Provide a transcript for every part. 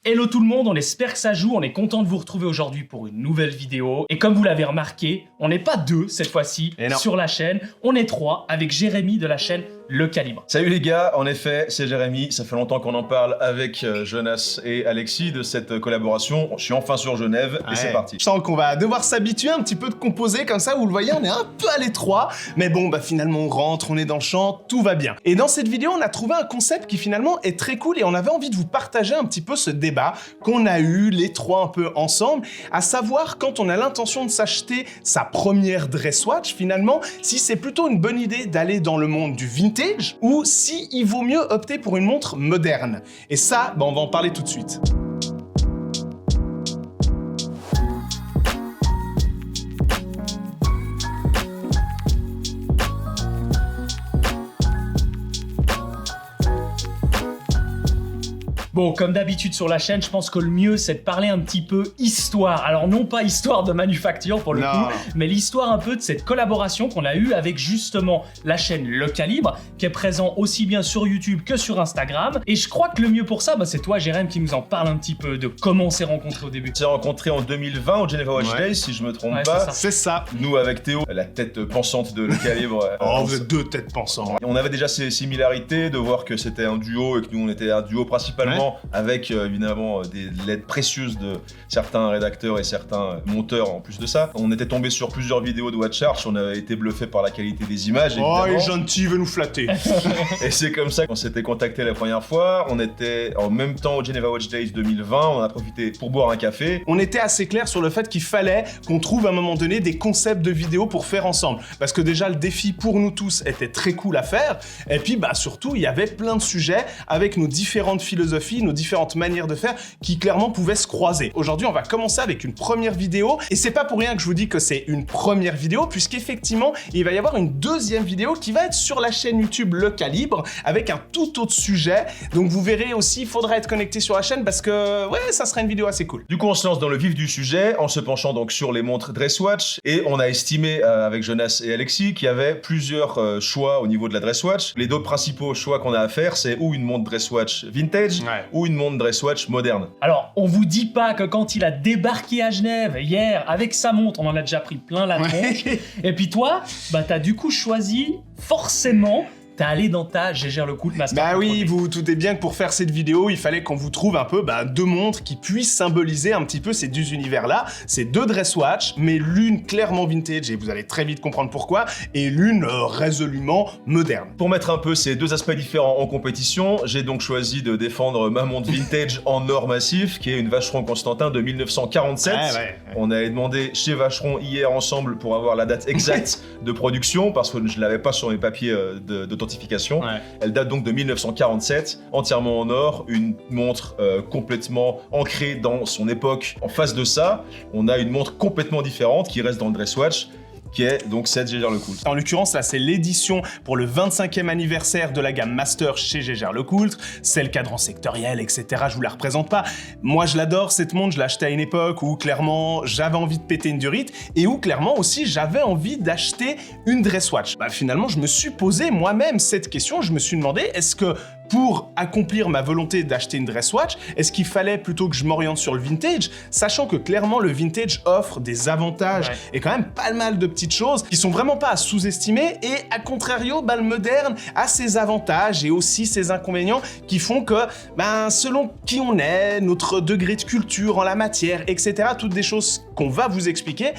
Hello tout le monde, on espère que ça joue, on est content de vous retrouver aujourd'hui pour une nouvelle vidéo. Et comme vous l'avez remarqué, on n'est pas deux cette fois-ci sur la chaîne, on est trois avec Jérémy de la chaîne Le Calibre. Salut les gars, en effet, c'est Jérémy, ça fait longtemps qu'on en parle avec Jonas et Alexis de cette collaboration. Je suis enfin sur Genève et c'est parti. Je sens qu'on va devoir s'habituer un petit peu de composer comme ça, vous le voyez, on est un peu à l'étroit, mais bon, finalement on rentre, on est dans le champ, tout va bien. Et dans cette vidéo, on a trouvé un concept qui finalement est très cool et on avait envie de vous partager un petit peu ce débat qu'on a eu les trois un peu ensemble, à savoir quand on a l'intention de s'acheter sa première dress watch, finalement, si c'est plutôt une bonne idée d'aller dans le monde du vintage ou si il vaut mieux opter pour une montre moderne. Et ça, on va en parler tout de suite. Bon, comme d'habitude sur la chaîne, je pense que le mieux, c'est de parler un petit peu histoire. Alors non pas histoire de manufacture pour le coup, mais l'histoire un peu de cette collaboration qu'on a eue avec justement la chaîne Le Calibre, qui est présent aussi bien sur YouTube que sur Instagram. Et je crois que le mieux pour ça, c'est toi, Jérémy, qui nous en parle un petit peu de comment on s'est rencontrés au début. On s'est rencontrés en 2020 au Geneva Watch Days, si je me trompe pas. C'est ça. Nous avec Théo, la tête pensante de Le Calibre. Vous êtes deux têtes pensantes. On avait déjà ces similarités de voir que c'était un duo et que nous on était un duo principalement. Avec évidemment des lettres précieuses de certains rédacteurs et certains monteurs en plus de ça. On était tombé sur plusieurs vidéos de Watch Arch, on avait été bluffé par la qualité des images. Évidemment. Oh, il est gentil, il veut nous flatter. Et c'est comme ça qu'on s'était contacté la première fois. On était en même temps au Geneva Watch Days 2020, on a profité pour boire un café. On était assez clair sur le fait qu'il fallait qu'on trouve à un moment donné des concepts de vidéos pour faire ensemble. Parce que déjà le défi pour nous tous était très cool à faire. Et puis surtout, il y avait plein de sujets avec nos différentes philosophies, nos différentes manières de faire qui clairement pouvaient se croiser. Aujourd'hui, on va commencer avec une première vidéo et c'est pas pour rien que je vous dis que c'est une première vidéo puisqu'effectivement, il va y avoir une deuxième vidéo qui va être sur la chaîne YouTube Le Calibre avec un tout autre sujet. Donc vous verrez aussi, il faudra être connecté sur la chaîne parce que ça sera une vidéo assez cool. Du coup, on se lance dans le vif du sujet en se penchant donc sur les montres dress watch et on a estimé avec Jonas et Alexis qu'il y avait plusieurs choix au niveau de la dress watch. Les deux principaux choix qu'on a à faire, c'est ou une montre dress watch vintage ou une montre dress watch moderne. Alors, on vous dit pas que quand il a débarqué à Genève hier avec sa montre, on en a déjà pris plein la tronche. Et puis toi, t'as du coup choisi forcément. T'es allé dans ta GGR Lecoultre Master. Oui, vous vous doutez bien que pour faire cette vidéo, il fallait qu'on vous trouve un peu deux montres qui puissent symboliser un petit peu ces deux univers-là. C'est deux dress watch, mais l'une clairement vintage, et vous allez très vite comprendre pourquoi, et l'une résolument moderne. Pour mettre un peu ces deux aspects différents en compétition, j'ai donc choisi de défendre ma montre vintage en or massif, qui est une Vacheron Constantin de 1947. On avait demandé chez Vacheron hier ensemble pour avoir la date exacte de production, parce que je ne l'avais pas sur mes papiers d'authentification. Elle date donc de 1947, entièrement en or, une montre complètement ancrée dans son époque. En face de ça, on a une montre complètement différente qui reste dans le dress watch, qui est donc cette GGR Lecoultre. En l'occurrence, là, c'est l'édition pour le 25e anniversaire de la gamme Master chez GGR Lecoultre. C'est le cadran sectoriel, etc. Je vous la représente pas. Moi, je l'adore, cette montre. Je l'ai achetée à une époque où, clairement, j'avais envie de péter une durite et où, clairement, aussi, j'avais envie d'acheter une dress watch. Finalement, je me suis posé moi-même cette question. Je me suis demandé, est-ce que pour accomplir ma volonté d'acheter une dress watch, est-ce qu'il fallait plutôt que je m'oriente sur le vintage, sachant que clairement le vintage offre des avantages et quand même pas mal de petites choses qui sont vraiment pas à sous-estimer et à contrario, le moderne a ses avantages et aussi ses inconvénients qui font que, selon qui on est, notre degré de culture en la matière, etc., toutes des choses qu'on va vous expliquer,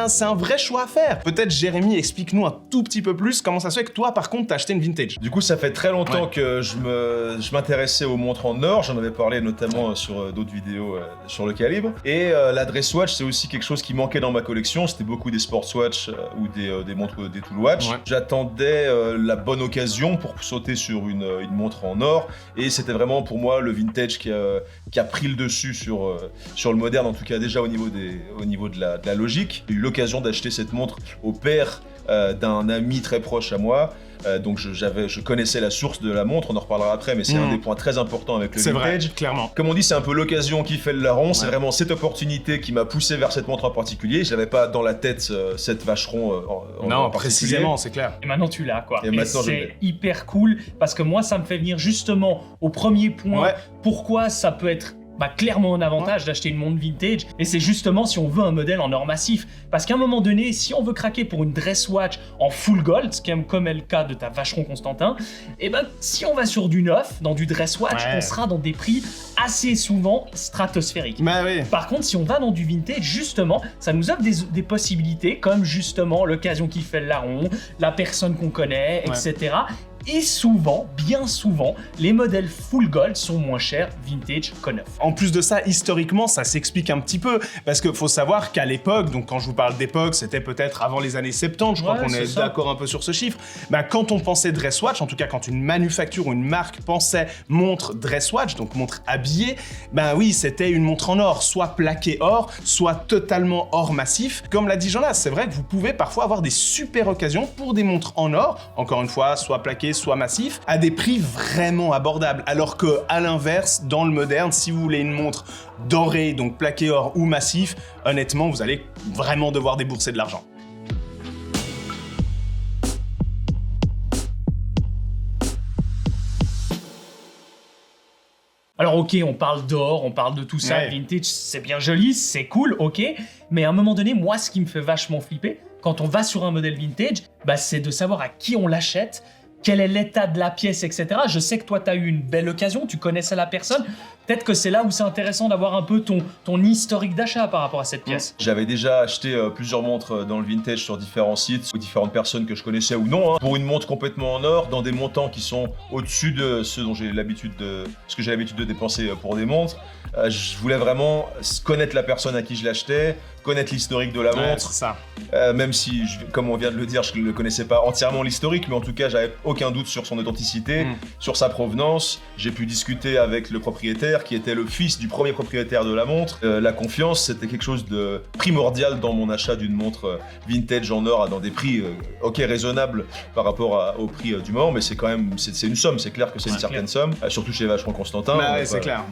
c'est un vrai choix à faire. Peut-être Jérémy, explique-nous un tout petit peu plus comment ça se fait que toi, par contre, t'as acheté une vintage. Du coup, ça fait très longtemps que je m'intéressais aux montres en or, j'en avais parlé notamment sur d'autres vidéos sur Le Calibre. Et la dress watch, c'est aussi quelque chose qui manquait dans ma collection, c'était beaucoup des sports watch ou des montres des tool watch. J'attendais la bonne occasion pour sauter sur une montre en or, et c'était vraiment pour moi le vintage qui a pris le dessus sur le moderne, en tout cas déjà au niveau de la logique. J'ai eu l'occasion d'acheter cette montre au père d'un ami très proche à moi. Donc je connaissais la source de la montre, on en reparlera après, mais c'est un des points très importants avec le vintage. C'est vrai, clairement. Comme on dit, c'est un peu l'occasion qui fait le larron, c'est vraiment cette opportunité qui m'a poussé vers cette montre en particulier. Je n'avais pas dans la tête cette Vacheron en précisément, c'est clair. Et maintenant tu l'as, quoi. Et maintenant, c'est hyper cool, parce que moi ça me fait venir justement au premier point, pourquoi ça peut être clairement un avantage d'acheter une montre vintage. Et c'est justement si on veut un modèle en or massif. Parce qu'à un moment donné, si on veut craquer pour une dress watch en full gold, ce qui est comme est le cas de ta Vacheron Constantin, et si on va sur du neuf, dans du dress watch, on sera dans des prix assez souvent stratosphériques. Oui. Par contre, si on va dans du vintage, justement, ça nous offre des possibilités comme justement l'occasion qui fait le larron, la personne qu'on connaît, etc. Et souvent, bien souvent, les modèles full gold sont moins chers vintage que neuf. En plus de ça, historiquement, ça s'explique un petit peu, parce qu'il faut savoir qu'à l'époque, donc quand je vous parle d'époque, c'était peut-être avant les années 70, je crois qu'on est d'accord un peu sur ce chiffre, quand on pensait dress watch, en tout cas quand une manufacture ou une marque pensait montre dress watch, donc montre habillée, oui, c'était une montre en or, soit plaquée or, soit totalement or massif. Comme l'a dit Jonas, c'est vrai que vous pouvez parfois avoir des super occasions pour des montres en or, encore une fois, soit plaquées, soit massif, à des prix vraiment abordables. Alors que, à l'inverse, dans le moderne, si vous voulez une montre dorée, donc plaquée or ou massif, honnêtement, vous allez vraiment devoir débourser de l'argent. Alors ok, on parle d'or, on parle de tout ça, vintage, c'est bien joli, c'est cool, ok, mais à un moment donné, moi, ce qui me fait vachement flipper, quand on va sur un modèle vintage, c'est de savoir à qui on l'achète, quel est l'état de la pièce, etc. Je sais que toi, tu as eu une belle occasion, tu connaissais la personne. Peut-être que c'est là où c'est intéressant d'avoir un peu ton historique d'achat par rapport à cette pièce. J'avais déjà acheté plusieurs montres dans le vintage sur différents sites, aux différentes personnes que je connaissais ou non, pour une montre complètement en or, dans des montants qui sont au-dessus de ce que j'ai l'habitude de dépenser pour des montres. Je voulais vraiment connaître la personne à qui je l'achetais, connaître l'historique de la montre. C'est ça. Même si, comme on vient de le dire, je ne connaissais pas entièrement l'historique, mais en tout cas, j'avais aucun doute sur son authenticité, sur sa provenance. J'ai pu discuter avec le propriétaire, qui était le fils du premier propriétaire de la montre. La confiance, c'était quelque chose de primordial dans mon achat d'une montre vintage en or, dans des prix raisonnables par rapport au prix du moment, mais c'est quand même, c'est une somme, c'est clair que c'est une certaine somme, surtout chez Vacheron Constantin. C'est clair.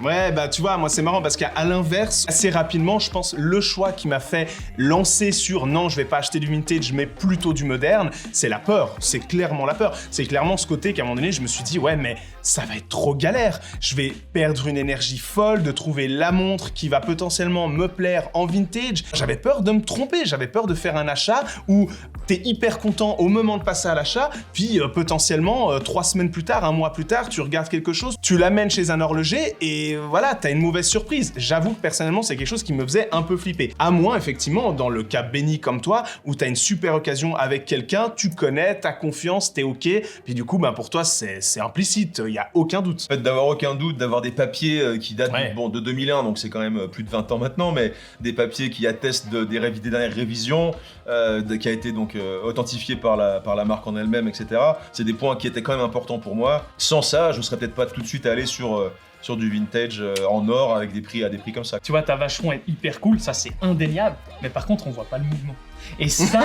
Tu vois, moi c'est marrant parce qu'à l'inverse, assez rapidement, je pense, le choix qui m'a fait lancer sur non, je vais pas acheter du vintage, mais plutôt du moderne, c'est la peur. C'est clairement la peur. C'est clairement ce côté qu'à un moment donné, je me suis dit, mais ça va être trop galère. Je vais perdre une énergie folle de trouver la montre qui va potentiellement me plaire en vintage. J'avais peur de me tromper, j'avais peur de faire un achat où t'es hyper content au moment de passer à l'achat, puis potentiellement 3 semaines plus tard, 1 mois plus tard, tu regardes quelque chose, tu l'amènes chez un horloger et voilà, t'as une mauvaise surprise. J'avoue que personnellement, c'est quelque chose qui me faisait un peu flipper. À moins, effectivement, dans le cas béni comme toi, où t'as une super occasion avec quelqu'un, tu connais, t'as confiance, t'es ok, puis du coup, pour toi, c'est implicite, y a aucun doute. En fait, d'avoir aucun doute, d'avoir des papiers qui datent de 2001, donc c'est quand même plus de 20 ans maintenant, mais des papiers qui attestent des dernières révisions, qui a été donc authentifié par la marque en elle-même, etc. C'est des points qui étaient quand même importants pour moi. Sans ça, je ne serais peut-être pas tout de suite allé sur du vintage en or avec des prix comme ça. Tu vois, ta Vacheron est hyper cool, ça c'est indéniable, mais par contre on voit pas le mouvement. Et ça,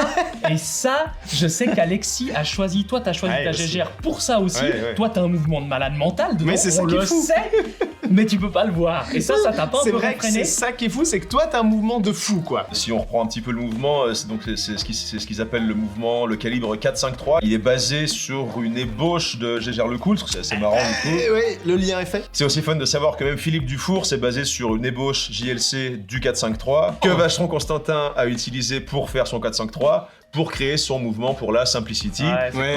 je sais qu'Alexis a choisi, toi t'as choisi ta GGR pour ça aussi, toi t'as un mouvement de malade mental dedans, mais c'est ça qui est fou. Mais tu peux pas le voir, et ça t'a pas un peu refréné. C'est ça qui est fou, c'est que toi t'as un mouvement de fou quoi. Si on reprend un petit peu le mouvement, c'est ce qu'ils appellent le mouvement, le calibre 453. Il est basé sur une ébauche de Gégère Lecoultre, c'est assez marrant du coup. Oui, le lien est fait. C'est aussi fun de savoir que même Philippe Dufour s'est basé sur une ébauche JLC du 453 que Vacheron Constantin a utilisé pour faire son 453 pour créer son mouvement pour la Simplicity.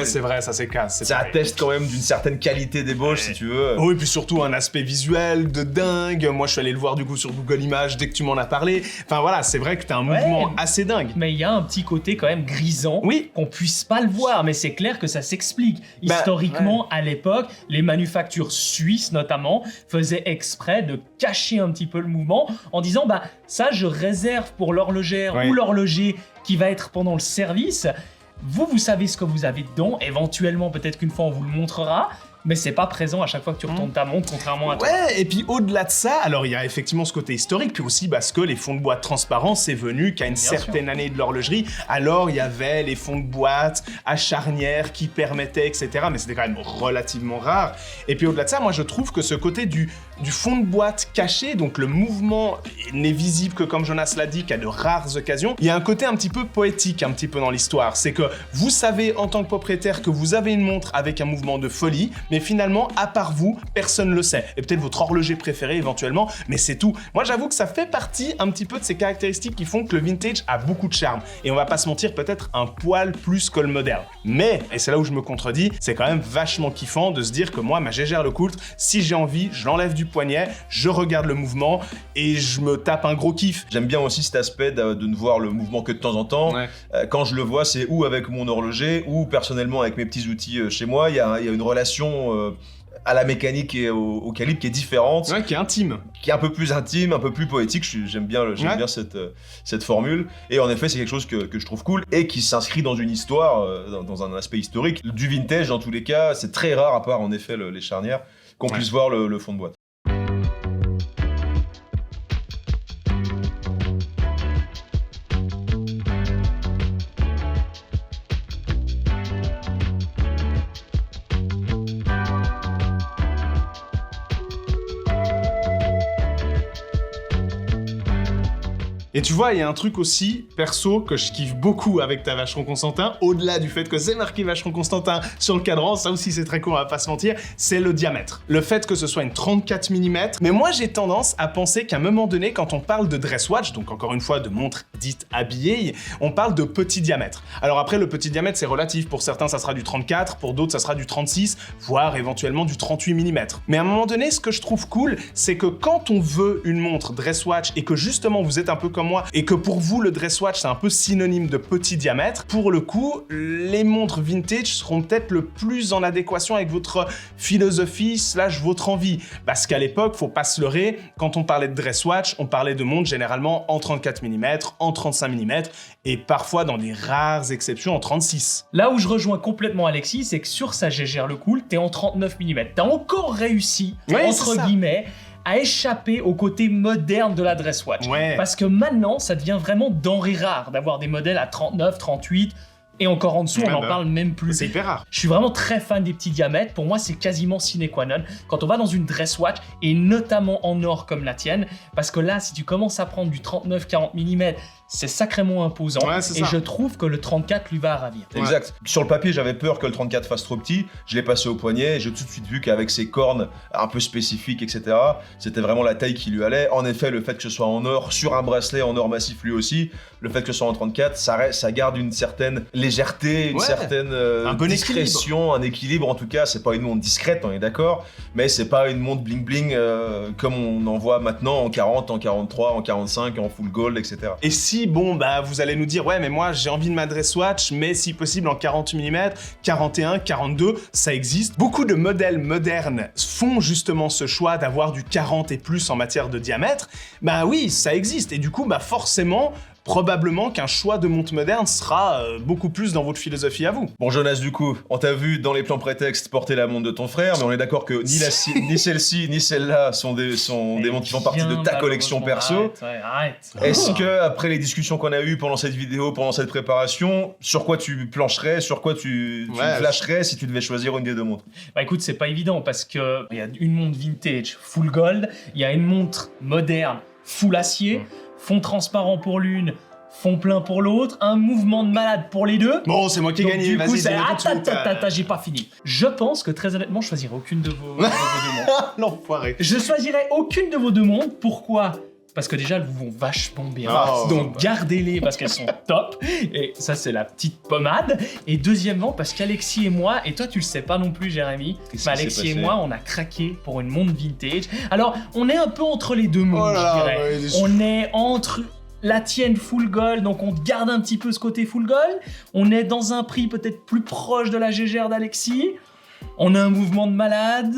C'est vrai, ça c'est casse. Ça atteste quand même d'une certaine qualité d'ébauche, si tu veux. Oui, puis surtout un aspect visuel de dingue. Moi, je suis allé le voir du coup sur Google Images dès que tu m'en as parlé. Enfin voilà, c'est vrai que t'as un mouvement assez dingue. Mais il y a un petit côté quand même grisant, qu'on puisse pas le voir, mais c'est clair que ça s'explique. Historiquement, à l'époque, les manufactures suisses notamment faisaient exprès de cacher un petit peu le mouvement en disant ça je réserve pour l'horlogère ou l'horloger qui va être pendant le service. Vous savez ce que vous avez dedans. Éventuellement, peut-être qu'une fois, on vous le montrera. Mais c'est pas présent à chaque fois que tu retournes ta montre, contrairement à toi. Et puis au-delà de ça, alors il y a effectivement ce côté historique, puis aussi parce que les fonds de boîte transparents, c'est venu qu'à une certaine année de l'horlogerie, alors il y avait les fonds de boîte à charnière qui permettaient, etc. Mais c'était quand même relativement rare. Et puis au-delà de ça, moi je trouve que ce côté du du fond de boîte caché, donc le mouvement n'est visible que, comme Jonas l'a dit, qu'à de rares occasions. Il y a un côté un petit peu poétique, un petit peu dans l'histoire. C'est que vous savez en tant que propriétaire que vous avez une montre avec un mouvement de folie, mais finalement, à part vous, personne ne le sait. Et peut-être votre horloger préféré éventuellement, mais c'est tout. Moi, j'avoue que ça fait partie un petit peu de ces caractéristiques qui font que le vintage a beaucoup de charme. Et on va pas se mentir, peut-être un poil plus que le moderne. Mais, et c'est là où je me contredis, c'est quand même vachement kiffant de se dire que moi, ma Gégère Lecoultre, si j'ai envie, je l'enlève du poignet, je regarde le mouvement et je me tape un gros kiff. J'aime bien aussi cet aspect de ne voir le mouvement que de temps en temps. Ouais. Quand je le vois, c'est ou avec mon horloger ou personnellement avec mes petits outils chez moi. Il y a une relation à la mécanique et au calibre qui est différente, Ouais, qui est intime. qui est un peu plus intime, un peu plus poétique. J'aime bien cette formule. Et en effet, c'est quelque chose que je trouve cool et qui s'inscrit dans une histoire, dans un aspect historique. Du vintage, dans tous les cas, c'est très rare, à part en effet les charnières, qu'on puisse voir le fond de boîte. Et tu vois, il y a un truc aussi, perso, que je kiffe beaucoup avec ta Vacheron Constantin, au-delà du fait que c'est marqué Vacheron Constantin sur le cadran, ça aussi c'est très cool, on va pas se mentir, c'est le diamètre. Le fait que ce soit une 34 mm, mais moi j'ai tendance à penser qu'à un moment donné, quand on parle de dress watch, donc encore une fois de montre dite habillée, on parle de petit diamètre. Alors après, le petit diamètre c'est relatif, pour certains ça sera du 34, pour d'autres ça sera du 36, voire éventuellement du 38 mm. Mais à un moment donné, ce que je trouve cool, c'est que quand on veut une montre dress watch et que justement vous êtes un peu comme moi, et que pour vous le dress watch c'est un peu synonyme de petit diamètre, pour le coup, les montres vintage seront peut-être le plus en adéquation avec votre philosophie / votre envie. Parce qu'à l'époque, faut pas se leurrer, quand on parlait de dress watch, on parlait de montres généralement en 34 mm, en 35 mm, et parfois dans des rares exceptions en 36. Là où je rejoins complètement Alexis, c'est que sur sa Gégère Lecoultre, t'es en 39 mm. T'as encore réussi, Ouais, entre guillemets, à échapper au côté moderne de la dress watch. Ouais. Parce que maintenant, ça devient vraiment denrée rare d'avoir des modèles à 39, 38, et encore en dessous, on n'en parle même plus. C'est hyper rare. Je suis vraiment très fan des petits diamètres. Pour moi, c'est quasiment sine qua non quand on va dans une dress watch, et notamment en or comme la tienne, parce que là, si tu commences à prendre du 39-40 mm, c'est sacrément imposant. Ouais, c'est et ça. je trouve que le 34 lui va à ravir. Exact. Sur le papier, j'avais peur que le 34 fasse trop petit. Je l'ai passé au poignet et j'ai tout de suite vu qu'avec ses cornes un peu spécifiques, etc., c'était vraiment la taille qui lui allait. En effet, le fait que ce soit en or, sur un bracelet en or massif lui aussi, le fait que ce soit en 34, ça garde une certaine légèreté, une certaine un bon discrétion, un équilibre. En tout cas, c'est pas une montre discrète, on est d'accord, mais c'est pas une montre bling-bling comme on en voit maintenant en 40, en 43, en 45, en full gold, etc. Et si, bon, bah, vous allez nous dire, ouais, mais moi, j'ai envie de ma dress watch, mais si possible en 40 mm, 41, 42, ça existe. Beaucoup de modèles modernes font justement ce choix d'avoir du 40 et plus en matière de diamètre. Bah oui, ça existe. Et du coup, bah, forcément, probablement qu'un choix de montre moderne sera beaucoup plus dans votre philosophie à vous. Bon Jonas, du coup, on t'a vu dans les plans prétextes porter la montre de ton frère, mais on est d'accord que ni celle-ci ni celle-là sont des montres qui font partie de ta collection perso. Arrête. Est-ce que, après les discussions qu'on a eues pendant cette vidéo, pendant cette préparation, sur quoi tu plancherais, sur quoi tu flasherais si tu devais choisir une des deux montres? Bah écoute, c'est pas évident parce que il y a une montre vintage full gold, il y a une montre moderne full acier, fond transparent pour l'une, fond plein pour l'autre, un mouvement de malade pour les deux. Bon, c'est moi qui ai Donc, gagné, du coup, vas-y, c'est dis-le tout de suite. j'ai pas fini. Je pense que très honnêtement, je choisirais aucune de vos deux montres. L'enfoiré. Je choisirais aucune de vos deux montres. Pourquoi ? Parce que déjà, elles vous vont vachement bien. Oh. Donc, gardez-les parce qu'elles sont top. Et ça, c'est la petite pommade. Et deuxièmement, parce qu'Alexis et moi, et toi, tu le sais pas non plus, Jérémy, Qu'est-ce mais qui s'est Alexis et passé moi, on a craqué pour une montre vintage. Alors, on est un peu entre les deux montres, Oh là je là, dirais. ouais, On est entre la tienne full gold, donc on garde un petit peu ce côté full gold. On est dans un prix peut-être plus proche de la Gégère d'Alexis. On a un mouvement de malade.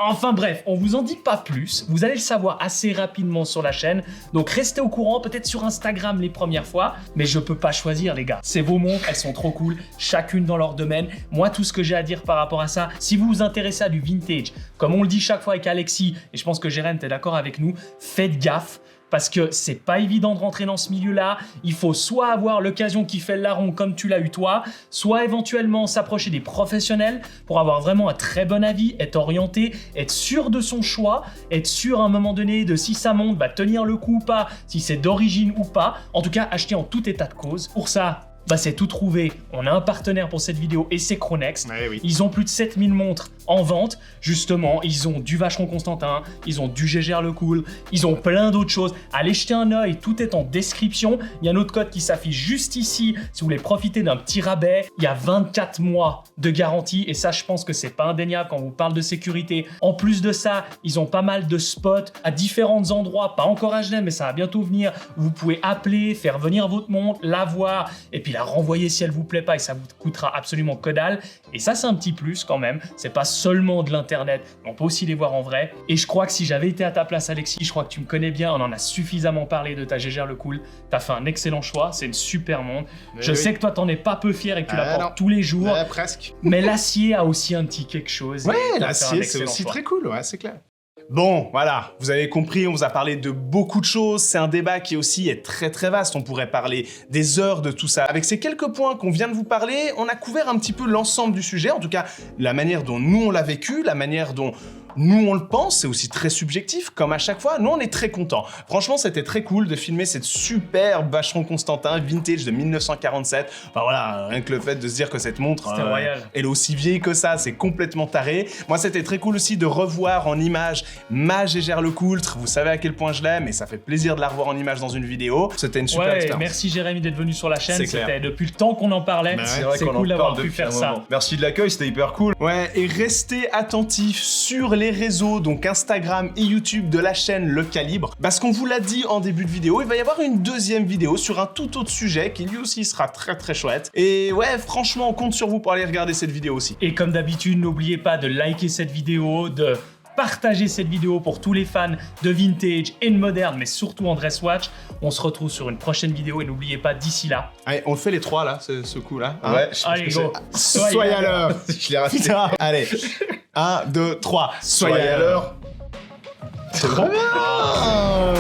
Enfin bref, on vous en dit pas plus. Vous allez le savoir assez rapidement sur la chaîne. Donc restez au courant, peut-être sur Instagram les premières fois. Mais je peux pas choisir, les gars. C'est vos montres, elles sont trop cool, chacune dans leur domaine. Moi, tout ce que j'ai à dire par rapport à ça, si vous vous intéressez à du vintage, comme on le dit chaque fois avec Alexis, et je pense que Jérém, t'es d'accord avec nous, faites gaffe. parce que c'est pas évident de rentrer dans ce milieu-là. Il faut soit avoir l'occasion qui fait le larron comme tu l'as eu toi, soit éventuellement s'approcher des professionnels pour avoir vraiment un très bon avis, être orienté, être sûr de son choix, être sûr à un moment donné de si ça monte, tenir le coup ou pas, si c'est d'origine ou pas. En tout cas, acheter en tout état de cause. Pour ça, c'est tout trouvé. On a un partenaire pour cette vidéo et c'est Chronext. Oui. Ils ont plus de 7000 montres en vente. Justement, ils ont du Vacheron Constantin, ils ont du Gégère Le Cool, ils ont plein d'autres choses. Allez jeter un œil, tout est en description. Il y a un autre code qui s'affiche juste ici si vous voulez profiter d'un petit rabais. Il y a 24 mois de garantie et ça, je pense que c'est pas indéniable quand on vous parle de sécurité. En plus de ça, ils ont pas mal de spots à différents endroits, pas encore à Genève, mais ça va bientôt venir. Vous pouvez appeler, faire venir votre montre, la voir et puis la renvoyer si elle vous plaît pas et ça vous coûtera absolument que dalle. Et ça, c'est un petit plus quand même. C'est pas seulement de l'internet, on peut aussi les voir en vrai. Et je crois que si j'avais été à ta place, Alexis, je crois que tu me connais bien, on en a suffisamment parlé de ta Gégère Le Cool. T'as fait un excellent choix, c'est une super montre. Je sais que toi, t'en es pas peu fier et que tu la portes tous les jours. Presque. Mais l'acier a aussi un petit quelque chose. Ouais, l'acier, c'est aussi très cool, ouais, c'est clair. Bon, voilà, vous avez compris, on vous a parlé de beaucoup de choses, c'est un débat qui aussi est très très vaste, on pourrait parler des heures de tout ça. Avec ces quelques points qu'on vient de vous parler, on a couvert un petit peu l'ensemble du sujet, en tout cas la manière dont nous on l'a vécu, la manière dont nous on le pense, c'est aussi très subjectif, comme à chaque fois, nous on est très contents. Franchement, c'était très cool de filmer cette superbe Vacheron Constantin vintage de 1947. Enfin voilà, rien que le fait de se dire que cette montre, elle est aussi vieille que ça, c'est complètement taré. Moi, c'était très cool aussi de revoir en images ma Gégère Le Coultre. Vous savez à quel point je l'aime et ça fait plaisir de la revoir en image dans une vidéo. C'était une super expérience. Merci Jérémy d'être venu sur la chaîne, c'était depuis le temps qu'on en parlait. C'est cool d'avoir pu faire ça. Merci de l'accueil, c'était hyper cool. Ouais, et restez attentifs sur les réseaux, donc Instagram et YouTube de la chaîne Le Calibre, parce qu'on vous l'a dit en début de vidéo, il va y avoir une deuxième vidéo sur un tout autre sujet qui lui aussi sera très très chouette. Et ouais, franchement, on compte sur vous pour aller regarder cette vidéo aussi. Et comme d'habitude, n'oubliez pas de liker cette vidéo, de partager cette vidéo pour tous les fans de vintage et de moderne, mais surtout en dress watch. On se retrouve sur une prochaine vidéo et n'oubliez pas d'ici là. Allez, on fait les trois là, ce coup-là. Hein, ouais, allez, go. Soyez à l'heure. Je l'ai raté. Allez, 1, 2, 3. Soyez à l'heure. C'est trop bien.